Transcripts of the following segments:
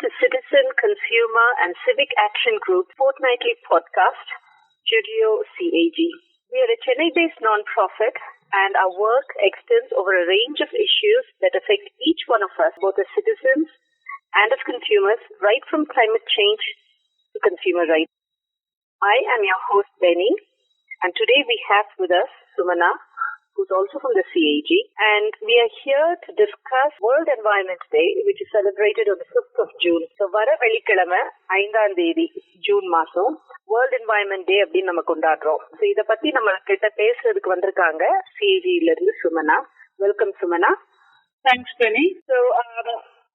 to Citizen, Consumer and Civic Action Group fortnightly podcast, CAG. We are a Chennai-based non-profit and our work extends over a range of issues that affect each one of us, both as citizens and as consumers, right from climate change to consumer rights. I am your host, Benny, and today we have with us Sumana, who's also from the CAG, and we are here to discuss World Environment Day, which is celebrated on the 5th of June. So, வர வெள்ளிக்கிழமை 5ஆம் தேதி June மாசம் world environment டே அப்படின்னு நம்ம கொண்டாடுறோம். So இதை பத்தி நம்ம கிட்ட பேசுறதுக்கு வந்திருக்காங்க CAG-ல இருந்து Sumana. Welcome Sumana. Thanks Benny. So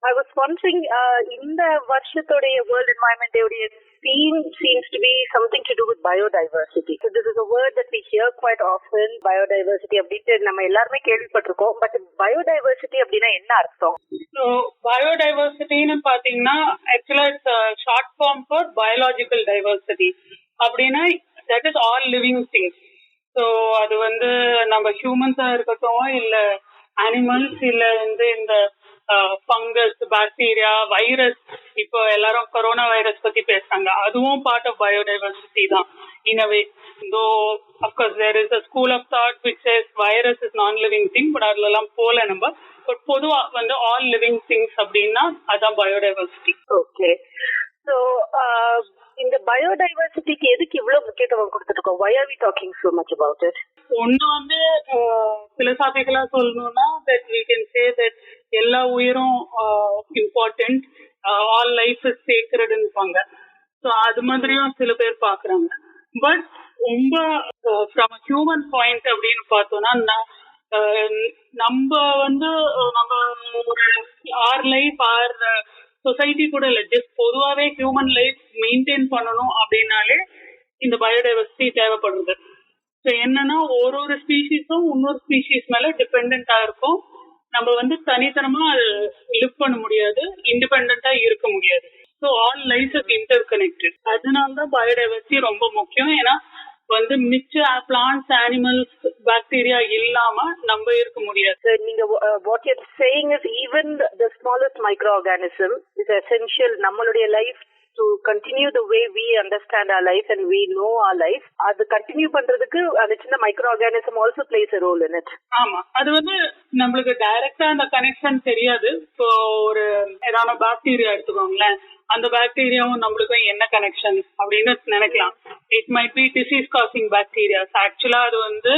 I was wondering, இந்த வருஷத்துடைய World Environment Day உடைய theme seems to be something to do with biodiversity. So this is a word that we hear quite often, biodiversity அப்படின்ட்டு நம்ம எல்லாருமே கேள்விப்பட்டிருக்கோம். பட் biodiversity அப்படின்னா என்ன அர்த்தம்? So biodiversityன்னு பாத்தீங்கன்னா actually it's short form for biological diversity. அப்படின்னா that is all living things. So அது நம்ம ஹியூமன்ஸா இருக்கட்டும், இல்ல அனிமல்ஸ், இல்ல இந்த ஃபங்கஸ், பாக்டீரியா, வைரஸ். இப்போ எல்லாரும் கொரோனா வைரஸ் பத்தி பேசுறாங்க, அதுவும் பார்ட் ஆஃப் பயோடைவர்சிட்டி தான் இன் a way. Though of course there is a school of thought which says virus is non living thing, but அதுலலாம் போல நம்ம. பட் பொதுவா ஆல் லிவிங் திங்ஸ் அப்படின்னா அதான் பயோடைவர்சிட்டி. ஓகே. ஸோ இந்த பயோடைவர்சிட்டிக்கு எதுக்கு இவ்வளவு முக்கியத்துவம் கொடுத்துருக்கோம்? Why are we talking so much about it? ஒன்னு பிலசாபிக்கலா சொல்லணும்னா that we can say that எல்லா உயிரும் இம்பார்ட்டன்ட், ஆல் லைஃப் இஸ் சேக்ரெட்னுவாங்க. ஸோ அது மாதிரியும் சில பேர் பாக்குறாங்க. பட் ரொம்ப ஃப்ரம் ஹியூமன் பாயிண்ட் அப்படின்னு பார்த்தோம்னா நம்ம ஒரு ஆர் லைஃப் ஆர் சொசைட்டி கூட இல்லை, ஜஸ்ட் பொதுவாகவே ஹியூமன் லைஃப் மெயின்டைன் பண்ணணும் அப்படின்னாலே இந்த பயோடைவர்சிட்டி தேவைப்படுறது. ஸோ என்னன்னா ஒரு ஸ்பீஷீஸும் இன்னொரு ஸ்பீஷீஸ் மேல டிபெண்டா இருக்கும். நம்ம தனித்தனமா அது லிவ் பண்ண முடியாது, இண்டிபெண்டா இருக்க முடியாது. So all life is inter connected. அதனாலதான் பயோடைவர்சிட்டி ரொம்ப முக்கியம். ஏன்னா மிச்ச பிளான்ட்ஸ், அனிமல்ஸ், பாக்டீரியா இல்லாம நம்ம இருக்க முடியாது. நீங்க what you're saying is even the smallest microorganism is essential நம்மளுடைய life to continue the way we understand our life and we know our life. அது கண்டினியூ பண்றதுக்கு அந்த சின்ன micro organism also plays a role in it. ஆமா, அது நம்மளுக்கு டைரக்டா அந்த கனெக்ஷன் தெரியாது. இப்போ ஒரு ஏதாவது பாக்டீரியா எடுத்துக்கோங்களேன், அந்த பாக்டீரியாவும் நம்மளுக்கும் என்ன கனெக்ஷன் அப்படின்னு நினைக்கலாம். It might be disease causing bacteria. ஆக்சுவலா அது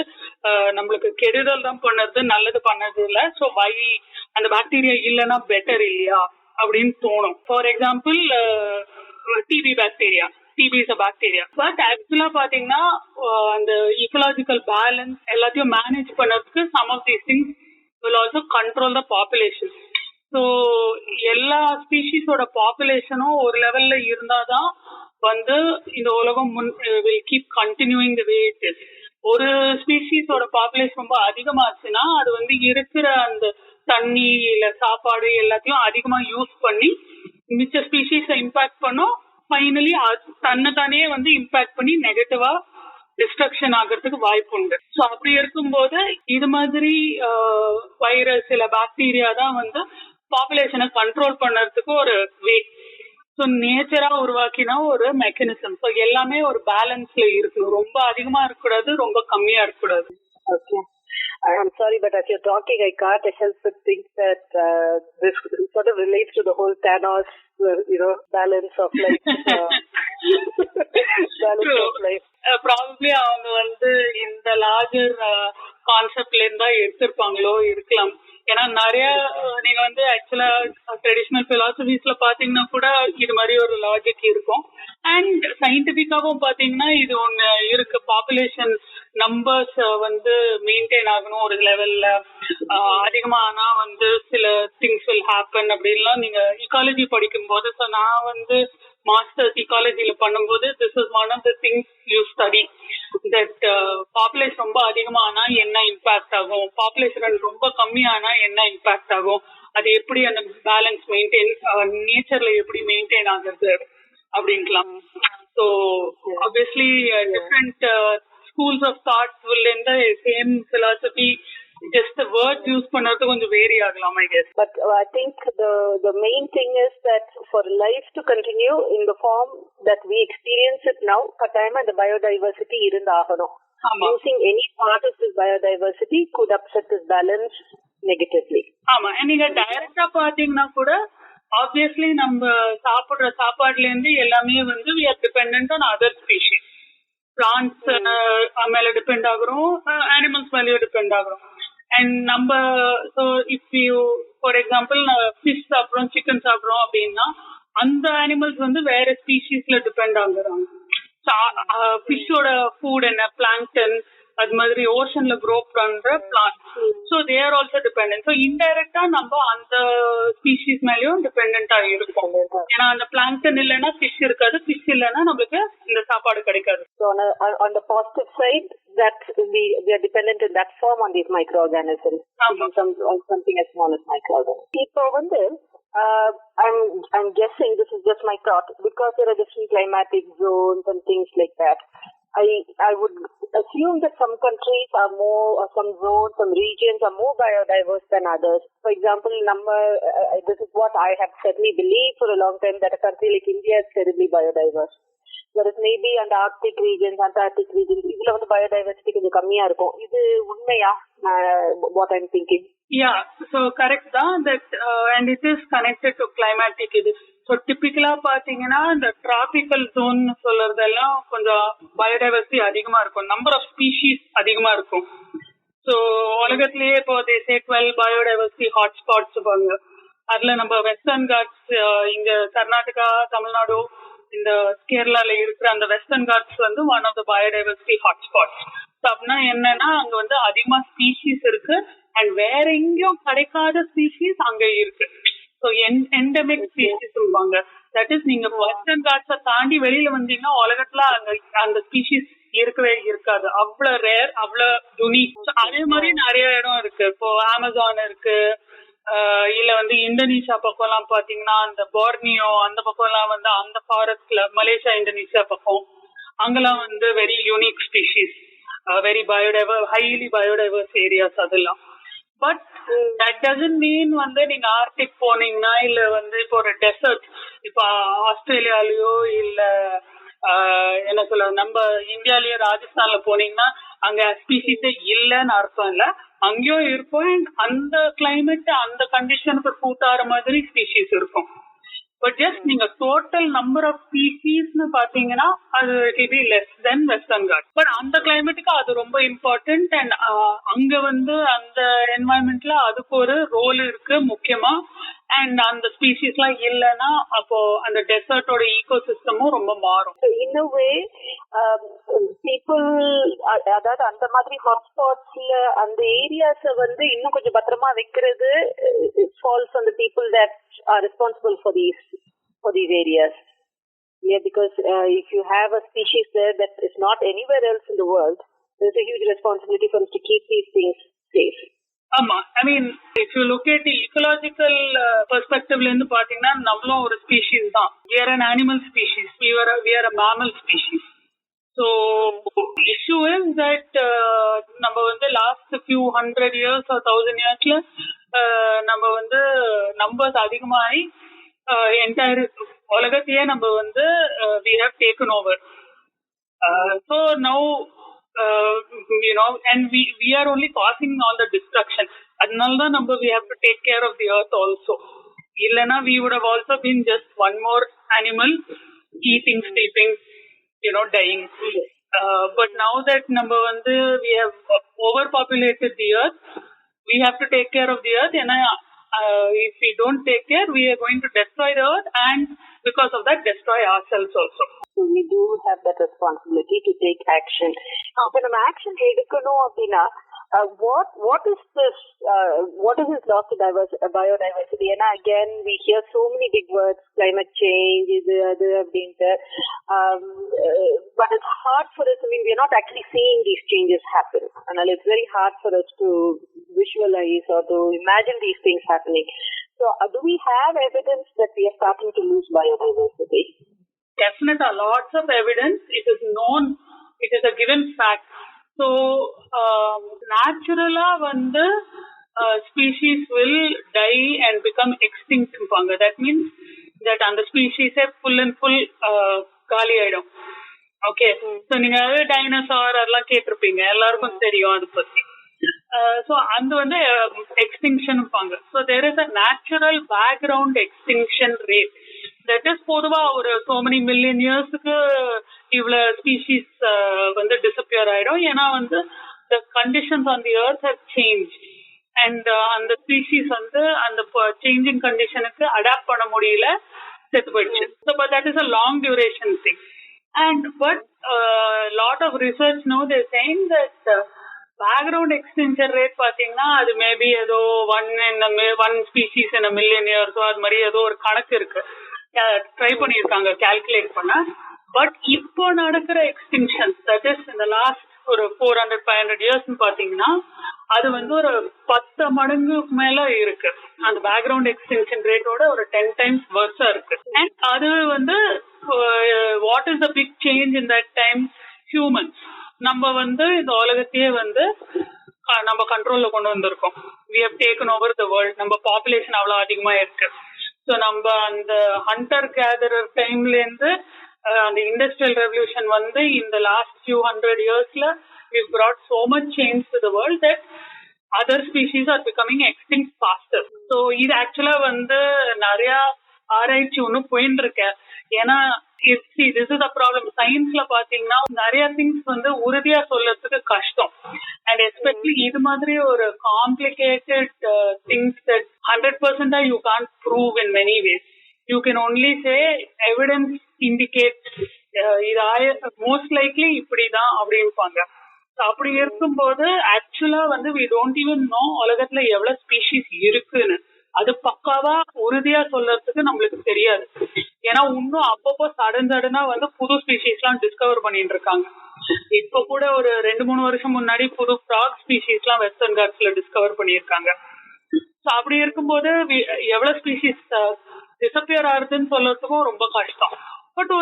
நம்மளுக்கு கெடுதல் தான் பண்ணது, நல்லது பண்ணது இல்ல. ஸோ வை அந்த பாக்டீரியா இல்லைன்னா பெட்டர் இல்லையா அப்படின்னு தோணும். For example TB bacteria. TB is a bacteria. But actually பாத்தீங்கன்னா அந்த ஈக்கலாஜிக்கல் பேலன்ஸ் எல்லாத்தையும் மேனேஜ் பண்ணறதுக்கு some of these things will also control the population. So எல்லா ஸ்பீஷீஸோட பாப்புலேஷனும் ஒரு லெவல்ல இருந்தாதான் இந்த உலகம் will keep continuing the way it is. ஒரு ஸ்பீஷீஸோட பாப்புலேஷன் ரொம்ப அதிகமாச்சுன்னா அது இருக்கிற அந்த தண்ணி இல்ல சாப்பாடு எல்லாத்தையும் அதிகமா யூஸ் பண்ணி மிச்ச ஸ்பீஷீஸை இம்பாக்ட் பண்ணும். ஃபைனலி தன்னைத்தானே இம்பாக்ட் பண்ணி நெகட்டிவா டிஸ்ட்ரக்ஷன் ஆகிறதுக்கு வாய்ப்பு உண்டு. ஸோ அப்படி இருக்கும்போது இது மாதிரி வைரஸ் இல்ல பாக்டீரியா தான் பாப்புலேஷனை கண்ட்ரோல் பண்றதுக்கு ஒரு வே. ஸோ நேச்சரா உருவாக்கினா ஒரு மெக்கானிசம். ஸோ எல்லாமே ஒரு பேலன்ஸ்ல இருக்கணும். ரொம்ப அதிகமா இருக்கக்கூடாது, ரொம்ப கம்மியா இருக்கக்கூடாது. Okay. I'm sorry, but as you're talking, I can't help but think that this sort of relates to the whole Thanos, balance of life. Balance of life. Probably அவங்க இந்த லார்ஜர் கான்செப்ட்ல இருந்தா எடுத்திருப்பாங்களோ இருக்கலாம். ஏன்னா நிறைய நீங்க ஆக்சுவலா ட்ரெடிஷனல் பிலாசபிஸ்ல பாத்தீங்கன்னா கூட இது மாதிரி ஒரு லாஜிக் இருக்கும். அண்ட் சயின்டிபிக்காவும் பாத்தீங்கன்னா இது ஒண்ணு இருக்கு. பாப்புலேஷன் நம்பர்ஸ் மெயின்டைன் ஆகணும் ஒரு லெவல்ல. அதிகமானா சில திங்ஸ் வில் ஹேப்பன் அப்படின்லாம் நீங்க இக்காலஜி படிக்கும் போது. ஸோ நான் மாஸ்டர்ஸ் இக்காலஜில பண்ணும்போது this is one of the things you study that population ரொம்ப அதிகமானா என்ன இம்பாக்ட் ஆகும், பாப்புலேஷன் ரொம்ப கம்மியானா என்ன இம்பாக்ட் ஆகும், அது எப்படி அந்த பேலன்ஸ் மெயின்டைன் நேச்சர்ல எப்படி மெயின்டைன் ஆகுறது அப்படின்லாம். So obviously different schools of thought will in the same philosophy just the words use பண்றது கொஞ்சம் வேரி ஆகலாம் I guess. But I think the main thing is that for life to continue in the form that we experience it now, கட்டாயமா இந்த biodiversity இருந்தாகணும். Losing any part of this biodiversity could upset this balance negatively. ஆமா, நீங்க டைரக்டா பாத்தீங்கன்னா கூட obviously நம்ம சாப்பிடுற சாப்பாடுல இருந்து எல்லாமே வந்து we are dependent on other species. Plants மேல டிபெண்ட் ஆகுறோம், அனிமல்ஸ் மேலேயும் டிபெண்ட் ஆகுறோம். அண்ட் நம்ம so if you for example fish சாப்பிட்றோம், சிக்கன் சாப்பிட்றோம் அப்படின்னா அந்த அனிமல்ஸ் வந்து வேற ஸ்பீஷீஸ்ல டிபெண்ட் ஆகுறாங்க. ஃபிஷ்ஷோட ஃபுட் என்ன, பிளாங்டன், அது மாதிரி ஓஷன்ல க்ரோ பண்ற plant, so they are also dependent. So இன்டைரக்டா நம்ம அந்த ஸ்பீஷீஸ் மேலேயும் டிபெண்டா இருக்கும். ஏன்னா அந்த பிளாங்டன் இல்லைன்னா ஃபிஷ் இருக்காது, ஃபிஷ் இல்லைன்னா நம்மளுக்கு இந்த சாப்பாடு கிடைக்காது. So on the positive side, that we are dependent in that form on these microorganisms, on something as small as microorganisms. இப்போ வந்து I'm guessing, this is just my thought, because there are different climatic zones and things like that. I would assume that some countries are more, or some zones, some regions are more biodiverse than others. For example, this is what I have certainly believed for a long time, that a country like India is terribly biodiverse. Whereas maybe on the Arctic regions, Antarctic regions, இதுல வந்து biodiversity கொஞ்சம் கம்மியா இருக்கும். இது உண்மையா? What I'm thinking. Yeah, so correct தான், that and it is connected to climatic. இது so டிப்பிக்கலா பாத்தீங்கன்னா இந்த டிராபிக்கல் ஜோன் சொல்றதெல்லாம் கொஞ்சம் பயோடைவர்சிட்டி அதிகமா இருக்கும், நம்பர் ஆஃப் ஸ்பீஷீஸ் அதிகமா இருக்கும். ஸோ உலகத்திலேயே இப்போ தேசே 12 பயோடைவர்சிட்டி ஹாட்ஸ்பாட்ஸ் இருப்பாங்க. அதுல நம்ம வெஸ்டர்ன் காட்ஸ், இங்க கர்நாடகா, தமிழ்நாடு, இந்த கேரளால இருக்கிற அந்த வெஸ்டர்ன் காட்ஸ் வந்து one of the biodiversity hotspots. அப்படின்னா என்னன்னா அங்க வந்து அதிகமா ஸ்பீஷீஸ் இருக்கு, அண்ட் வேற எங்கேயும் கிடைக்காத ஸ்பீஷீஸ் அங்க இருக்கு. ஸோ எண்டமிக் ஸ்பீஷீஸ் இருப்பாங்க. தட் இஸ் நீங்க வெஸ்டர்ன் காட்ஸை தாண்டி வெளியில வந்தீங்கன்னா உலகத்துல அங்க அந்த ஸ்பீஷீஸ் இருக்கவே இருக்காது. அவ்வளவு ரேர், அவ்வளவு யுனிக். அதே மாதிரி நிறைய இடம் இருக்கு. இப்போ அமேசான் இருக்கு, இல்ல வந்து இந்தோனேஷியா பக்கம் எல்லாம் பாத்தீங்கன்னா அந்த போர்னியோ அந்த பக்கம் எல்லாம் வந்து அந்த ஃபாரஸ்ட்ல, மலேசியா இந்தோனேஷியா பக்கம் அங்கெல்லாம் வந்து very unique species, very highly biodiverse areas அதெல்லாம். பட் தட் டசன்ட் மீன் வந்து நீங்க ஆர்டிக் போனீங்கன்னா, இல்ல வந்து இப்போ ஒரு டெசர்ட், இப்போ ஆஸ்திரேலியாலயோ இல்ல என்ன சொல்ல நம்ம இந்தியாலயே ராஜஸ்தான்ல போனீங்கன்னா அங்க ஸ்பீஷீஸே இல்லைன்னு அர்த்தம் இல்ல, அங்கேயும் இருக்கும். அந்த கிளைமேட் அந்த கண்டிஷனுக்கு சூட் ஆகிற மாதிரி ஸ்பீஷீஸ் இருக்கும். பட் ஜஸ்ட் நீங்க டோட்டல் நம்பர் ஆஃப் ஸ்பீஷீஸ்னு பாத்தீங்கன்னா அது it be less than Western Ghats. But அந்த கிளைமேட்டுக்கு அது ரொம்ப இம்பார்ட்டன்ட். அண்ட் அங்க வந்து அந்த என்வாயன்மெண்ட்ல அதுக்கு ஒரு ரோல் இருக்கு முக்கியமா. அண்ட் அந்த ஸ்பீஷீஸ் எல்லாம் இல்லைன்னா அப்போ அந்த டெசர்ட்டோட ஈகோ சிஸ்டமும் ரொம்ப மாறும். இன் a way, people, அதாவது அந்த மாதிரி ஹாட்ஸ்பாட்ஸ்ல அந்த ஏரியாஸ வந்து இன்னும் கொஞ்சம் பத்திரமா வைக்கிறது falls on the people that are responsible for these areas. Yeah, because if you have a species there that is not anywhere else in the world, there's a huge responsibility for us to keep these things safe. ஆமா, I mean if you look at ecological பெர்ஸ்பெக்டிவ்ல இருந்து பாத்தீங்கன்னா நம்மளும் ஒரு species தான். we are an animal species, we are a mammal species. So issue is that நம்ம வந்து last few 100 years or 1000 yearsல நம்ம வந்து நம்பர்ஸ் அதிகமாகி என்டையர் உலகத்தையே நம்ம வந்து we have taken over. So now and we are only causing all the destruction. Adnalda number we have to take care of the earth also. Illana we would have also been just one more animal eating, sleeping, dying. But now that number we have overpopulated the earth, we have to take care of the earth. And if we don't take care, we are going to destroy the earth, and because of that destroy ourselves also. So we do have that responsibility to take action. When an action எடுக்கணும் அப்படின்னா what is this loss to biodiversity? And again we hear so many big words, climate change, இது அப்படின்ட்டு, but it's hard for us. I mean, we are not actually seeing these changes happen, and it's very hard for us to visualize or to imagine these things happening. So do we have evidence that we are starting to lose biodiversity? Definitely, lots of evidence. It is known, it is a given fact. So நேச்சுரலா வந்து species will die and become extinct. That means that அந்த species full and full காலி ஆயிடும். Okay, so நீங்க dinosaur அதெல்லாம் கேட்டிருப்பீங்க, எல்லாருக்கும் தெரியும் அதை பத்தி. ஸோ அந்த வந்து extinction. So there is a natural background extinction rate. That is பொதுவா ஒரு சோ மெனி மில்லியன் இயர்ஸுக்கு இவ்வளவு ஸ்பீஷீஸ் வந்து டிஸப்பியர் ஆயிடும். ஏன்னா வந்து the conditions on the earth have changed and அந்த ஸ்பீஷீஸ் வந்து அந்த சேஞ்சிங் கண்டிஷனுக்கு அடாப்ட் பண்ண முடியல, செத்து போயிடுச்சு. So but that is a long duration thing. And but lot of research now they're saying that background extinction rate பாத்தீங்கன்னா அது மேபி ஏதோ one species in a million years அது மாதிரி ஏதோ ஒரு கணக்கு இருக்கு, ட்ரை பண்ணியிருக்காங்க கால்குலேட் பண்ண. பட் இப்போ நடக்கிற எக்ஸ்டிங்ஷன் தட் இஸ் இந்த லாஸ்ட் ஒரு 400-500 இயர்ஸ் பாத்தீங்கன்னா அது வந்து ஒரு 10 மடங்கு மேல இருக்கு. அந்த பேக்ரவுண்ட் எக்ஸ்டிங்ஷன் ரேட்டோட ஒரு 10 times வர்ஸா இருக்கு. அண்ட் அது வந்து what is the big change in that time? Humans. நம்ம வந்து இந்த உலகத்தையே வந்து நம்ம கண்ட்ரோல்ல கொண்டு வந்திருக்கோம். we have taken over the world. நம்ம பாப்புலேஷன் அவ்வளவு அதிகமா இருக்கு. ஸோ நம்ம அந்த ஹண்டர் கேதரர் டைம்ல இருந்து அந்த இண்டஸ்ட்ரியல் ரெவல்யூஷன் வந்து இந்த last few hundred yearsல we've brought so much change to the world that other species are becoming extinct faster. So இது ஆக்சுவலா வந்து நிறைய ஆராய்ச்சி ஒண்ணு போயின்னு இருக்க. ஏன்னா this is a problem. சயின்ஸ்ல பாத்தீங்கன்னா நிறைய திங்ஸ் வந்து உறுதியா சொல்றதுக்கு கஷ்டம். அண்ட் எஸ்பெஷலி இது மாதிரி ஒரு complicated things that 100% you can't prove in many ways. You can only say evidence indicates இது மோஸ்ட் லைக்லி இப்படிதான் அப்படின்பாங்க. அப்படி இருக்கும்போது ஆக்சுவலா வந்து we don't even know உலகத்துல எவ்வளவு ஸ்பீஷீஸ் இருக்குன்னு. அது பக்காவா உறுதியா சொல்றதுக்கு நம்மளுக்கு தெரியாது. ஏன்னா இன்னும் அப்பப்போ சடனா வந்து புது ஸ்பீஷீஸ் எல்லாம் டிஸ்கவர் பண்ணிட்டு இருக்காங்க. இப்ப கூட ஒரு 2-3 வருஷம் முன்னாடி புது ஃப்ராக் ஸ்பீஷீஸ் எல்லாம் வெஸ்டர்ன் காட்ஸ்ல டிஸ்கவர் பண்ணியிருக்காங்க. ஸோ அப்படி இருக்கும்போது எவ்வளவு ஸ்பீஷீஸ் டிஸப்பியர் ஆகுதுன்னு சொல்றதுக்கும் ரொம்ப கஷ்டம். பட்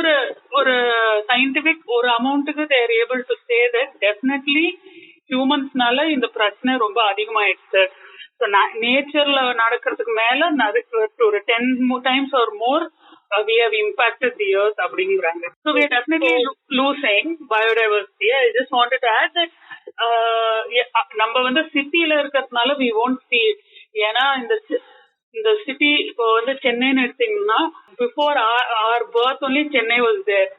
ஒரு சயின்டிபிக் ஒரு அமௌண்ட்டுக்கு they're able to say that definitely ஹியூமன்ஸ்னால இந்த பிரச்சனை ரொம்ப அதிகமாயிடுச்சு. நேச்சர்ல நடக்கிறதுக்கு மேல ஒரு 10 times or more we have impacted the earth அப்படிங்கிறாங்க. So we are definitely losing biodiversity. I just wanted to add that நம்ம வந்து சிட்டில இருக்கிறதுனால we won't see it. ஏன்னா இந்த சிட்டி இப்போ வந்து சென்னைன்னு எடுத்தீங்கன்னா before our birth only Chennai was there.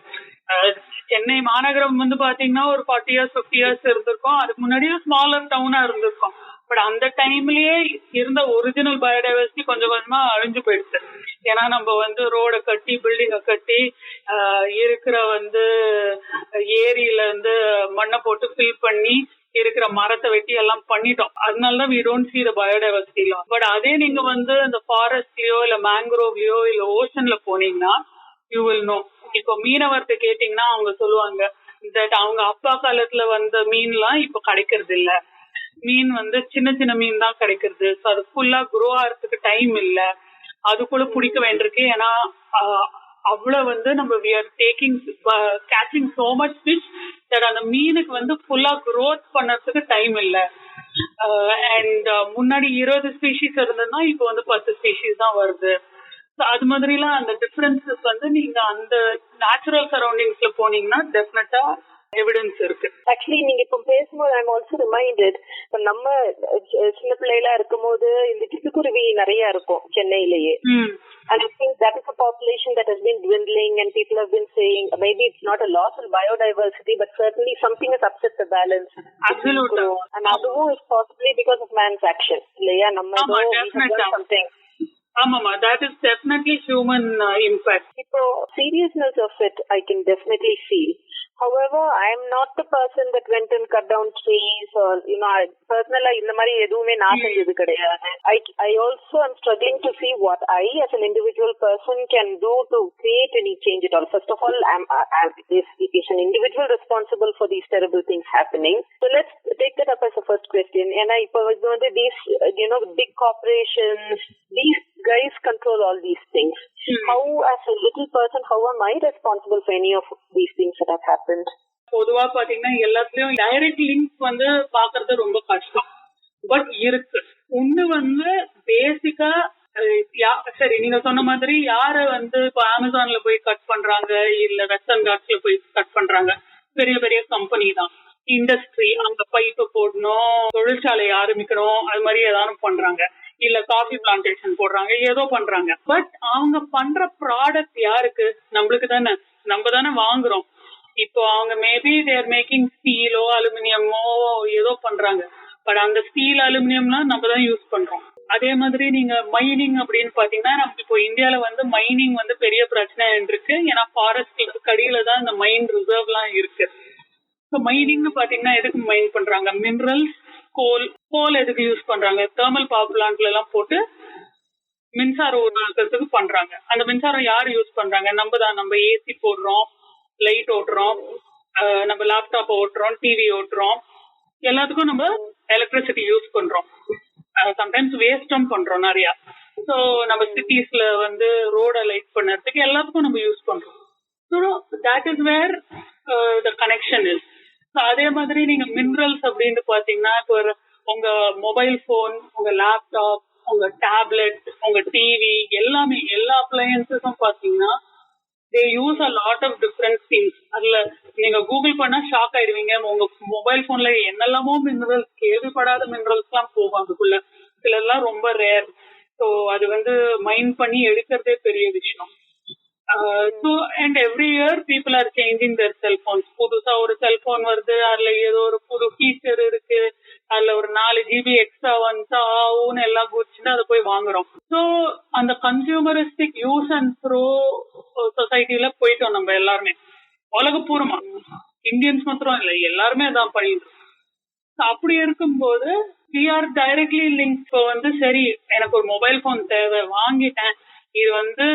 Chennai மாநகரம் வந்து பாத்தீங்கன்னா ஒரு 40 years 50 years இருந்திருக்கும். அதுக்கு முன்னாடி ஸ்மாலர் டவுனா இருந்திருக்கும். பட் அந்த டைம்லயே இருந்த ஒரிஜினல் பயோடைவர்சிட்டி கொஞ்சம் கொஞ்சமா அழிஞ்சு போயிடுச்சு. ஏன்னா நம்ம வந்து ரோட கட்டி பில்டிங்கை கட்டி இருக்கிற வந்து ஏரியில வந்து மண்ணை போட்டு ஃபில் பண்ணி இருக்கிற மரத்தை வெட்டி எல்லாம் பண்ணிட்டோம். அதனாலதான் we don't see the biodiversity loss. But அதே நீங்க வந்து இந்த ஃபாரஸ்ட்லயோ இல்ல மேங்க்ரோவ்லயோ இல்ல ஓஷன்ல போனீங்கன்னா you will know. இப்போ மீனவர்கிட்ட கேட்டீங்கன்னா அவங்க சொல்லுவாங்க தட் அவங்க அப்பா காலத்துல வந்த மீன்லாம் இப்ப கிடைக்கிறது இல்ல. மீன் வந்து சின்ன சின்ன மீன் தான் கிடைக்கிறது. ஸோ அது ஃபுல்லா குரோ ஆகிறதுக்கு டைம் இல்ல. அதுக்குள்ள பிடிக்க வேண்டியிருக்கு. ஏன்னா அவ்வளவு வந்து நம்ம we are catching so much fish that அந்த மீனுக்கு வந்து ஃபுல்லா growth பண்ணறதுக்கு டைம் இல்ல. அண்ட் முன்னாடி 20 ஸ்பீஷீஸ் இருந்ததுன்னா இப்போ வந்து 10 ஸ்பீஷீஸ் தான் வருது. அது மாதிரிலாம் அந்த டிஃபரன்சஸ் வந்து நீங்க அந்த நேச்சுரல் சரௌண்டிங்ஸ்ல போனீங்கன்னா டெஃபினட்டா எவிடன்ஸ் இருக்கு. ஆக்சுவலி நீங்க இப்ப பேசும்போது ஐ எம் ஆல்சோ ரிமைண்டட், நம்ம சின்ன பிள்ளைகளா இருக்கும் போது இந்த சிட்டுக்குருவி நிறைய இருக்கும் சென்னையிலேயே. And I think that is a population that has been dwindling, and people have been saying maybe it's not a loss in biodiversity, but certainly something has upset the balance. Absolutely. And அதுவும் is possibly because of man's action. இல்லையா? நம்ம something. ஆமாமா, that is definitely human impact. இப்போ seriousness of it I can definitely feel. However, I am not the person that went and cut down trees or personally இந்த மாதிரி எதுவுமே நான் செஞ்சது கிடையாது. I also am struggling to see what I as an individual person can do to create any change at all. First of all, is an individual responsible for these terrible things happening? So let's take that up as a first question. ஏன்னா இப்போ வந்து these big corporations, these guys control all these things. How as a little person, how am I responsible for any of these things that have happened? பொதுவா பாத்தீங்கன்னா எல்லாத்துலயும் direct link வந்து பாக்குறது ரொம்ப கஷ்டம். பட் இருக்கு. ஒண்ணு வந்து பேசிக்கா சரி நீங்க சொன்ன மாதிரி யார வந்து இப்ப அமேசான்ல போய் கட் பண்றாங்க, இல்ல வெஸ்டர்ன் காட்ஸ்ல போய் கட் பண்றாங்க, பெரிய பெரிய கம்பெனி தான், இண்டஸ்ட்ரி, அங்க பைப்பு போடணும், தொழிற்சாலை ஆரம்பிக்கணும், அது மாதிரி ஏதாவது பண்றாங்க, இல்ல காஃபி பிளான்டேஷன் போடுறாங்க, ஏதோ பண்றாங்க. பட் அவங்க பண்ற ப்ராடக்ட் யாருக்கு? நம்மளுக்கு தானே, நம்ம தானே வாங்குறோம். இப்போ அவங்க மேபி தேர் மேக்கிங் ஸ்டீலோ அலுமினியமோ ஏதோ பண்றாங்க. பட் அந்த ஸ்டீல் அலுமினியம்லாம் நம்ம தான் யூஸ் பண்றோம். அதே மாதிரி நீங்க மைனிங் அப்படின்னு பாத்தீங்கன்னா, நமக்கு இப்போ இந்தியால வந்து மைனிங் வந்து பெரிய பிரச்சனை இருக்கு. ஏன்னா ஃபாரஸ்ட் கடியில தான் இந்த மைன் ரிசர்வ் எல்லாம் இருக்கு. ஸோ மைனிங்னு பாத்தீங்கன்னா எதுக்கு மைன் பண்றாங்க? மினரல்ஸ், கோல் எதுக்கு யூஸ் பண்றாங்க? தெர்மல் பவர் பிளான்ட்ல எல்லாம் போட்டு மின்சாரம் உருவாக்குறதுக்கு பண்றாங்க. அந்த மின்சாரம் யார் யூஸ் பண்றாங்க? நம்ம தான். நம்ம ஏசி போடுறோம், லைட் ஓட்டுறோம், நம்ம லேப்டாப் ஓட்டுறோம், டிவி ஓட்டுறோம், எல்லாத்துக்கும் நம்ம எலக்ட்ரிசிட்டி யூஸ் பண்றோம். சம்டைம்ஸ் வேஸ்டும் பண்றோம் நிறைய. ஸோ நம்ம சிட்டிஸ்ல வந்து ரோட லைட் பண்ணறதுக்கு எல்லாத்துக்கும் நம்ம யூஸ் பண்றோம். So that is where the connection is. So அதே மாதிரி நீங்க மினரல்ஸ் அப்படின்னு பாத்தீங்கன்னா, இப்போ உங்க மொபைல் போன், உங்க லேப்டாப், உங்க டேப்லெட், உங்க டிவி, எல்லாமே எல்லா அப்ளையன்ஸஸும் பாத்தீங்கன்னா they use a lot of different things. அதுல நீங்க கூகுள் பண்ணா ஷாக் ஆயிடுவீங்க. உங்க மொபைல் போன்ல என்னெல்லாமோ மினரல்ஸ், கேள்விப்படாத மினரல்ஸ் எல்லாம் போகும் அதுக்குள்ள. சிலர்லாம் ரொம்ப ரேர். ஸோ அது வந்து மைன் பண்ணி எடுக்கிறதே பெரிய விஷயம். So and every year people are changing their cell phones. புதுசா ஒரு செல்போன் வருது, அதுல ஏதோ ஒரு புது ஃபீச்சர் இருக்கு, அதுல ஒரு 4 GB எக்ஸ்ட்ரா வந்துச்சா ஆகும்னு எல்லாம் குடிச்சுட்டு அதை போய் வாங்குறோம். ஸோ அந்த கன்சியூமரிஸ்டிக் யூஸ் அண்ட் த்ரோ சொசைட்டில போயிட்டோம் நம்ம எல்லாருமே, உலகப்பூர்வமா. இந்தியன்ஸ் மாத்திரம் இல்லை, எல்லாருமே அதான் பண்ணிட்டு. அப்படி இருக்கும்போது we are directly linked. இப்போ வந்து சரி எனக்கு ஒரு மொபைல் போன் தேவை, வாங்கிட்டேன், இது வந்து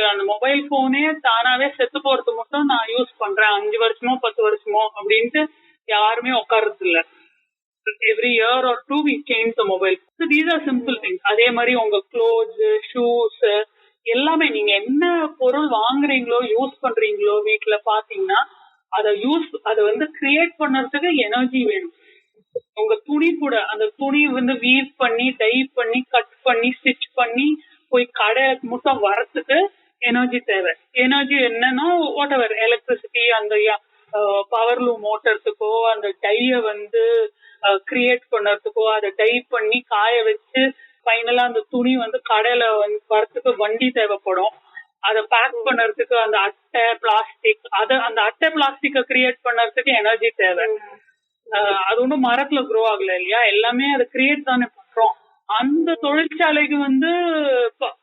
அந்த மொபைல் போனே தானாவே செத்து போறது மட்டும் நான் யூஸ் பண்றேன் 5 வருஷமோ 10 வருஷமோ அப்படின்ட்டு யாருமே உட்கார்றது இல்ல. Every year R 2 we change the mobile. So these are simple things. அதே மாதிரி உங்க க்ளோத்ஸ், ஷூஸ் எல்லாமே நீங்க என்ன பொருள் வாங்குறீங்களோ யூஸ் பண்றீங்களோ வீட்டுல பாத்தீங்கன்னா அதை வந்து கிரியேட் பண்றதுக்கு எனர்ஜி வேணும். உங்க துணி கூட, அந்த துணி வந்து வீவ் பண்ணி, டை பண்ணி, கட் பண்ணி, ஸ்டிச் பண்ணி போய் கடை மட்டும் வரத்துக்கு எனர்ஜி தேவை. எனர்ஜி என்னன்னா வாட் எவர் எலக்ட்ரிசிட்டி, அந்த பவர் லூம் ஓட்டுறதுக்கோ, அந்த டைய வந்து கிரியேட் பண்ணறதுக்கோ, அதை டை பண்ணி காய வச்சு ஃபைனலா அந்த துணி வந்து கடையில வந்து வரத்துக்கு வண்டி தேவைப்படும். அதை பேக் பண்றதுக்கு அந்த அட்டை பிளாஸ்டிக், அந்த அட்டை பிளாஸ்டிக்கை கிரியேட் பண்றதுக்கு எனர்ஜி தேவை. அது ஒன்றும் மரத்துல க்ரோ ஆகல இல்லையா, எல்லாமே அதை கிரியேட் தானே பண்றோம். அந்த தொழிற்சாலைக்கு வந்து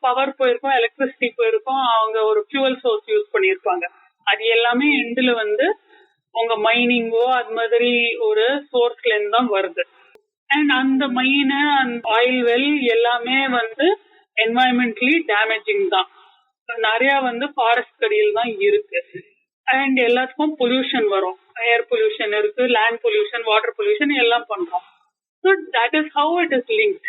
பவர் போயிருக்கும், எலக்ட்ரிசிட்டி போயிருக்கும், அவங்க ஒரு ஃபியூவல் சோர்ஸ் யூஸ் பண்ணியிருப்பாங்க. அது எல்லாமே எண்டுல வந்து உங்க மைனிங்கோ அது மாதிரி ஒரு சோர்ஸ்ல இருந்து தான் வருது. அண்ட் அந்த மைன், அந்த ஆயில் வெல் எல்லாமே வந்து என்வாயன்மெண்டலி டேமேஜிங் தான். நிறைய வந்து ஃபாரஸ்ட் கடியில் தான் இருக்கு. அண்ட் எல்லாத்துக்கும் பொல்யூஷன் வரும். ஏர் பொல்யூஷன் இருக்கு, லேண்ட் பொல்யூஷன், வாட்டர் பொல்யூஷன் எல்லாம் பண்றோம். So that is how it is linked.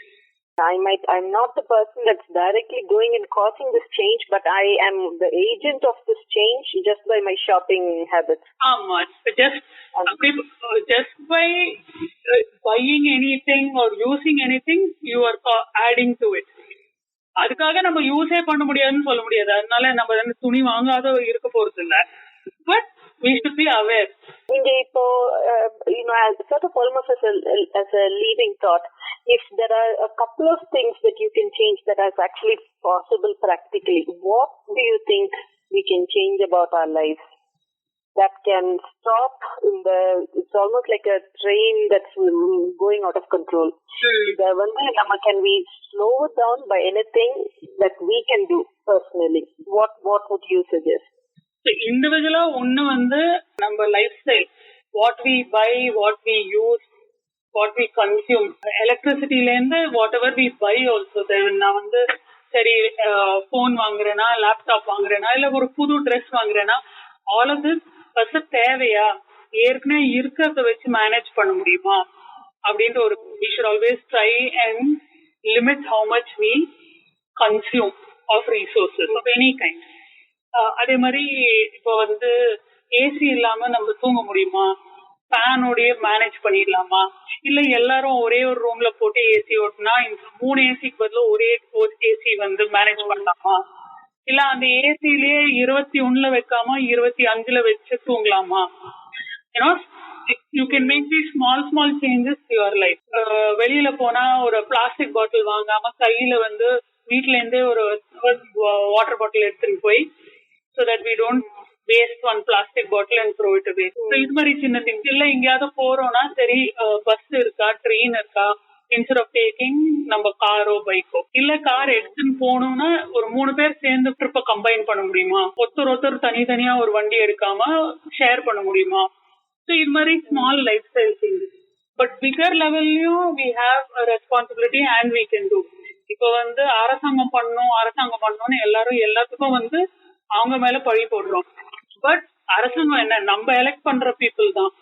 I'm not the person that's directly going and causing this change, but I am the agent of this change just by my shopping habits. Just by buying anything or using anything, you are adding to it. அதுக்காக நம்ம யூஸே பண்ண முடியாதுன்னு சொல்ல முடியாது. அதனால நம்ம துணி வாங்காத இருக்க போறது இல்ல. But we should be aware. இப்போ sort of almost as a leading thought, if there are a couple of things that you can change that is actually possible practically, what do you think we can change about our lives that can stop it's almost like a train that's going out of control. Can we slow it down by anything that we can do personally? What would you suggest? இண்டிவிஜுவலா ஒண்ணு வந்து நம்ம lifestyle, what we buy, what we use, what we consume, எலக்ட்ரிசிட்டில இருந்து whatever we buy also. நான் வந்து சரி phone வாங்குறேன்னா, laptop வாங்குறேன்னா, இல்ல ஒரு புது ட்ரெஸ் வாங்குறேன்னா, ஆல் ஆஃப் திஸ் ஃபர்ஸ்ட் தேவையா, ஏற்கனவே இருக்கிறத வச்சு மேனேஜ் பண்ண முடியுமா அப்படின்ற ஒரு we should always try and limit how much we consume of resources of any kind. அதே மாதிரி இப்போ வந்து ஏசி இல்லாம நம்ம தூங்க முடியுமா? ஃபேனோடய மேனேஜ் பண்ணிடலாமா, இல்ல எல்லாரும் ஒரே ஒரு ரூம்ல போட்டு ஏசி ஓட்டுனா 3 ஏசிக்கு பதிலா ஒரே ஏசி வந்து மேனேஜ் பண்ணலாமா, இல்ல அந்த ஏசிலேயே 21 வைக்காம 25 வச்சு தூங்கலாமா. You can make these small changes to your life. வெளியில போனா ஒரு பிளாஸ்டிக் பாட்டில் வாங்காம கையில வந்து வீட்ல இருந்தே ஒரு வாட்டர் பாட்டில் எடுத்துட்டு போய், so that we don't waste one plastic bottle and throw it away. So இது மாதிரி சின்ன திங்ஸ். இல்ல எங்கேயாவது போறோம்னா சரி, பஸ் இருக்கா ட்ரெயின் இருக்கா, இன்ஸ்டெட் ஆஃப் டேக்கிங் நம்ம காரோ பைக்கோ, இல்ல கார் எடுத்துன்னு போகணும்னா ஒரு 3 பேர் சேர்ந்து ட்ரிப்பை கம்பைன் பண்ண முடியுமா, ஒருத்தர் தனித்தனியா ஒரு வண்டி எடுக்காம ஷேர் பண்ண முடியுமா. ஸோ இது மாதிரி small lifestyle changes. But bigger லெவல்லையும் we have a responsibility and we can do. இப்போ வந்து அரசாங்கம் பண்ணணும்னு எல்லாத்துக்கும் வந்து அவங்க மேல பழி போடுறோம். பட் அரசாங்கம் என்ன, நம்ம எலெக்ட் பண்ற பீப்புள் தான்.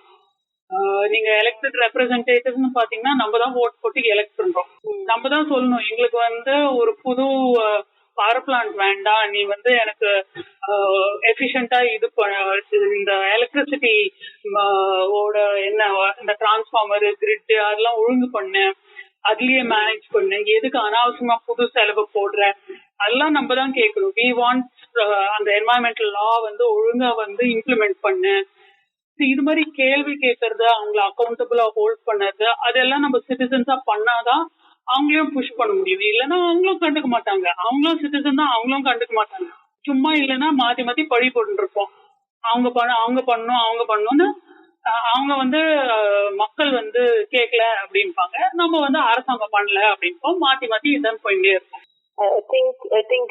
நீங்க எலெக்டட் ரெப்ரசன்டேட்டிவ்னு பாத்தீங்கன்னா நம்ம தான் ஓட் போட்டு எலெக்ட் பண்றோம். நம்ம தான் சொல்லணும், எங்களுக்கு வந்து ஒரு புது பவர் பிளான்ட் வேண்டாம், நீ வந்து எனக்கு எஃபிஷியன்டா இந்த எலக்ட்ரிசிட்டி ஓட என்ன இந்த டிரான்ஸ்ஃபார்மர் கிரிட் அதெல்லாம் ஒழுங்கு பண்ணு, அதுலயே மேனேஜ் பண்ணு, எதுக்கு அனாவசியமா புது செலவு போடுற, அதெல்லாம் நம்ம தான் கேட்கணும். வி வாண்ட் அந்த என்வாயன்மெண்டல் லா வந்து ஒழுங்கா வந்து இம்ப்ளிமெண்ட் பண்ணு. இது மாதிரி கேள்வி கேட்கறது, அவங்களை அக்கௌண்டபிளா ஹோல்ட் பண்ணது, அதெல்லாம் நம்ம சிட்டிசன்ஸா பண்ணாதான் அவங்களையும் புஷ் பண்ண முடியும். இல்லைன்னா அவங்களும் கண்டுக்க மாட்டாங்க. அவங்களும் சிட்டிசன் தான், அவங்களும் கண்டுக்க மாட்டாங்க. சும்மா இல்லைன்னா மாத்தி பழி போட்டு இருப்போம். அவங்க பண்ணணும்னு அவங்க வந்து மக்கள் வந்து கேட்கல அப்படின்பாங்க, நம்ம வந்து அரசாங்கம் பண்ணல அப்படின்போம். மாத்தி இதான் போயிட்டே இருக்கும். I think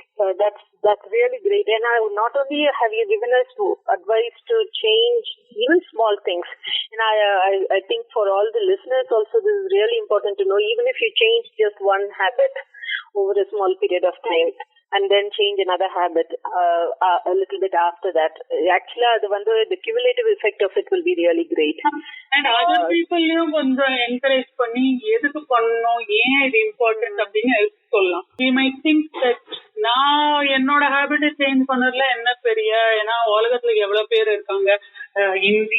that's really great. And not only have you given us advice to change even small things, and I think for all the listeners also this is really important to know. Even if you change just one habit over a small period of time and then change another habit a little bit after that, actually the cumulative effect of it will be really great. And other people கொஞ்சம் encourage பண்ணி எதுக்கு பண்ணணும், ஏன் இது important அப்படின்னு சொல்லலாம். We might think that நான் என்னோட ஹேபிட்டை சேஞ்ச் பண்ணதுல என்ன பெரிய, ஏன்னா உலகத்துல எவ்வளவு பேர் இருக்காங்க,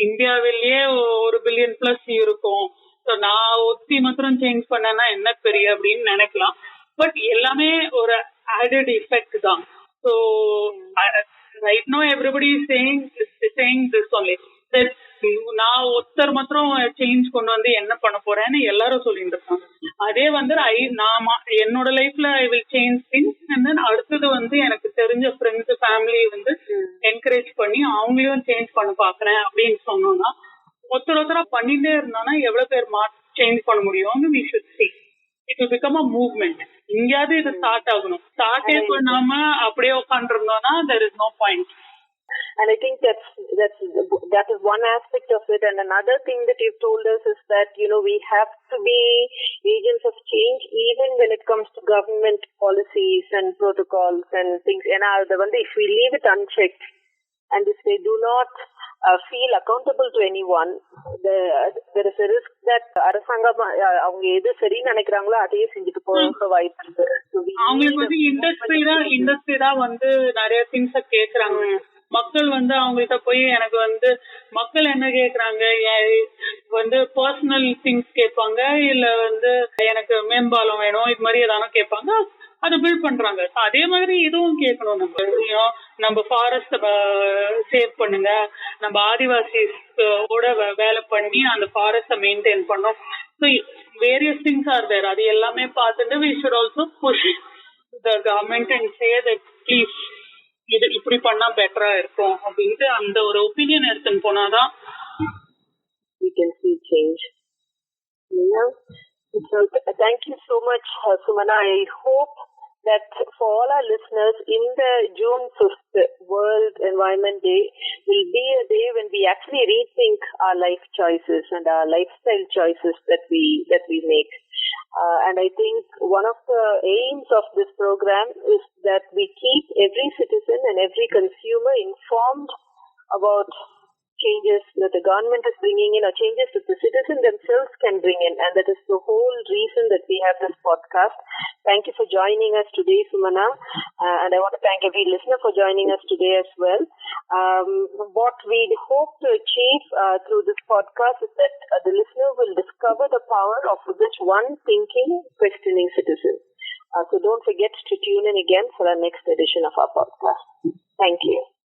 இந்தியாவிலேயே 1 பில்லியன் பிளஸ் இருக்கும், ஸோ நான் ஒத்தி மாத்திரம் சேஞ்ச் பண்ணேன்னா என்ன பெரிய அப்படின்னு நினைக்கலாம். பட் எல்லாமே ஒரு added effect தான். So right now everybody is saying this only, that நான் ஒருத்தர் மாத்திரம் சேஞ்ச் கொண்டு வந்து என்ன பண்ண போறேன்னு எல்லாரும் சொல்லிட்டு இருக்காங்க. அதே வந்து என்னோட லைஃப்ல I will change things, and then அடுத்தது வந்து எனக்கு தெரிஞ்ச ஃப்ரெண்ட்ஸ் ஃபேமிலி வந்து என்கரேஜ் பண்ணி அவங்களையும் சேஞ்ச் பண்ண பாக்குறேன் அப்படின்னு சொன்னோம்னா, ஒருத்தரா பண்ணிட்டே இருந்தோம்னா எவ்வளவு பேர் சேஞ்ச் பண்ண முடியும்னு we should see. It will become a movement. இங்கேயாவது இது ஸ்டார்ட் ஆகணும். ஸ்டார்டே பண்ணாம அப்படியே உட்காந்துருந்தோம்னா there is no point. And I think that is one aspect of it. And another thing that you've told us is that, we have to be agents of change even when it comes to government policies and protocols and things. And if we leave it unchecked and if they do not feel accountable to anyone, there is a risk that அரசாங்கம் அவங்க எது சரின்னு நினைக்கிறாங்களோ அதையே செஞ்சுட்டு போக வாய்ப்பு இருக்கு. அவங்களுக்கு வந்து இண்டஸ்ட்ரி தான் வந்து நிறைய திங்ஸ கேக்குறாங்க. மக்கள் வந்து அவங்கள்ட்ட போய் எனக்கு வந்து மக்கள் என்ன கேக்குறாங்க, வந்து பர்சனல் திங்ஸ் கேட்பாங்க, இல்ல வந்து எனக்கு மேம்பாலம் வேணும், இது மாதிரி ஏதாவது கேட்பாங்க, அதை பில்ட் பண்றாங்க. அதே மாதிரி இதுவும் கேட்கணும். நம்ம ஃபாரஸ்ட் சேவ் பண்ணுங்க, நம்ம ஆதிவாசியோட வேலை பண்ணி அந்த ஃபாரஸ்ட மெயின்டைன் பண்ணோம். So various things are there. அது எல்லாமே பார்த்துட்டு we should also push the government and say that please இது இப்படி பண்ணா பெட்டரா இருக்கும் அப்படின்ட்டு அந்த ஒரு ஒப்பீனியன் எடுத்துன்னு போனாதான் we can see change. So thank you so much, Sumana. I hope that for all our listeners, in the June 5th World Environment Day will be a day when we actually rethink our life choices and our lifestyle choices that we make. And I think one of the aims of this program is that we keep every citizen and every consumer informed about changes that the government is bringing in or changes that the citizen themselves can bring in. And that is the whole reason that we have this podcast. Thank you for joining us today, Sumana. And I want to thank every listener for joining us today as well. What we hope to achieve through this podcast is that the listener will discover the power of this one thinking, questioning citizen. So don't forget to tune in again for our next edition of our podcast. Thank you.